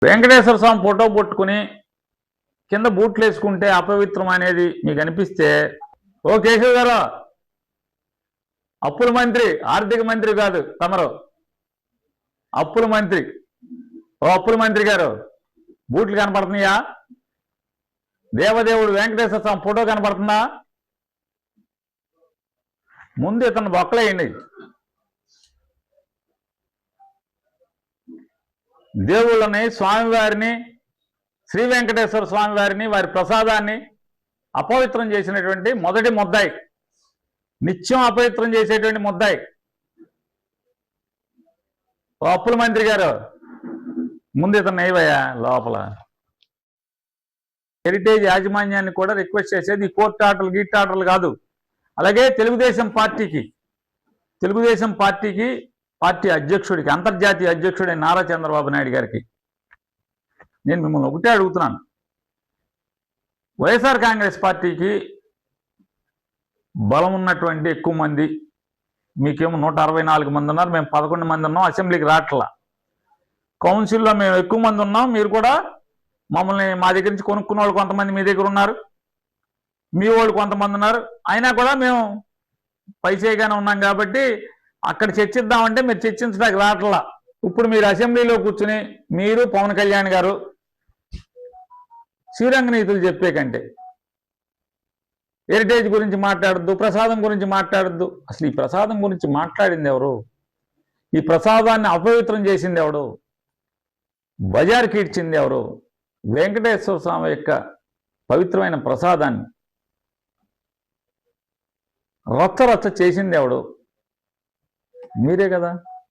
వెంకటేశ్వర స్వామి photo పట్టుకుని కింద బూట్లు వేసుకుంటే అపవిత్రం అనేది మీకు అనిపిస్తే, ఓ కేశవ్ గారు, అప్పుల మంత్రి, ఆర్థిక మంత్రి కాదు తమరు, అప్పుల మంత్రి. ఓ అప్పుల మంత్రి గారు, బూట్లు కనపడుతున్నాయా? దేవదేవుడు వెంకటేశ్వర స్వామి ఫోటో కనపడుతుందా? ముందు ఇతను బొక్కలేయండి. దేవుళ్ళని, స్వామివారిని, శ్రీ వెంకటేశ్వర స్వామి వారిని, వారి ప్రసాదాన్ని అపవిత్రం చేసినటువంటి మొదటి ముద్దాయి, నిత్యం అపవిత్రం చేసేటువంటి ముద్దాయి ఓ అప్పుల మంత్రి గారు, ముందు ఇతను ఏవయ్యా లోపల. హెరిటేజ్ యాజమాన్యాన్ని కూడా రిక్వెస్ట్ చేసేది ఈ కోర్టు ఆటలు, గీట్ ఆటలు కాదు. అలాగే తెలుగుదేశం పార్టీకి పార్టీ అధ్యక్షుడికి, అంతర్జాతీయ అధ్యక్షుడైన నారా చంద్రబాబు నాయుడు గారికి నేను మిమ్మల్ని ఒకటే అడుగుతున్నాను. వైఎస్ఆర్ కాంగ్రెస్ పార్టీకి బలం ఉన్నటువంటి ఎక్కువ మంది, మీకేమో 164 మంది ఉన్నారు, మేము 11 మంది ఉన్నాం, అసెంబ్లీకి రావట్లా. కౌన్సిల్లో మేము ఎక్కువ మంది ఉన్నాం, మీరు కూడా మమ్మల్ని మా దగ్గర నుంచి కొనుక్కున్న వాళ్ళు కొంతమంది మీ దగ్గర ఉన్నారు, మీ వాళ్ళు కొంతమంది ఉన్నారు, అయినా కూడా మేము పైచేయగానే ఉన్నాం కాబట్టి అక్కడ చర్చిద్దామంటే మీరు చర్చించడానికి రావట్లా. ఇప్పుడు మీరు అసెంబ్లీలో కూర్చుని మీరు పవన్ కళ్యాణ్ గారు శ్రీరంగ నీతులు చెప్పే కంటే హెరిటేజ్ గురించి మాట్లాడద్దు, ప్రసాదం గురించి మాట్లాడద్దు. అసలు ఈ ప్రసాదం గురించి మాట్లాడింది ఎవరు? ఈ ప్రసాదాన్ని అపవిత్రం చేసింది ఎవడు? బజార్కి ఇచ్చింది ఎవరు? వెంకటేశ్వర స్వామి యొక్క పవిత్రమైన ప్రసాదాన్ని రచ్చ చేసింది ఎవడు? మీరే కదా.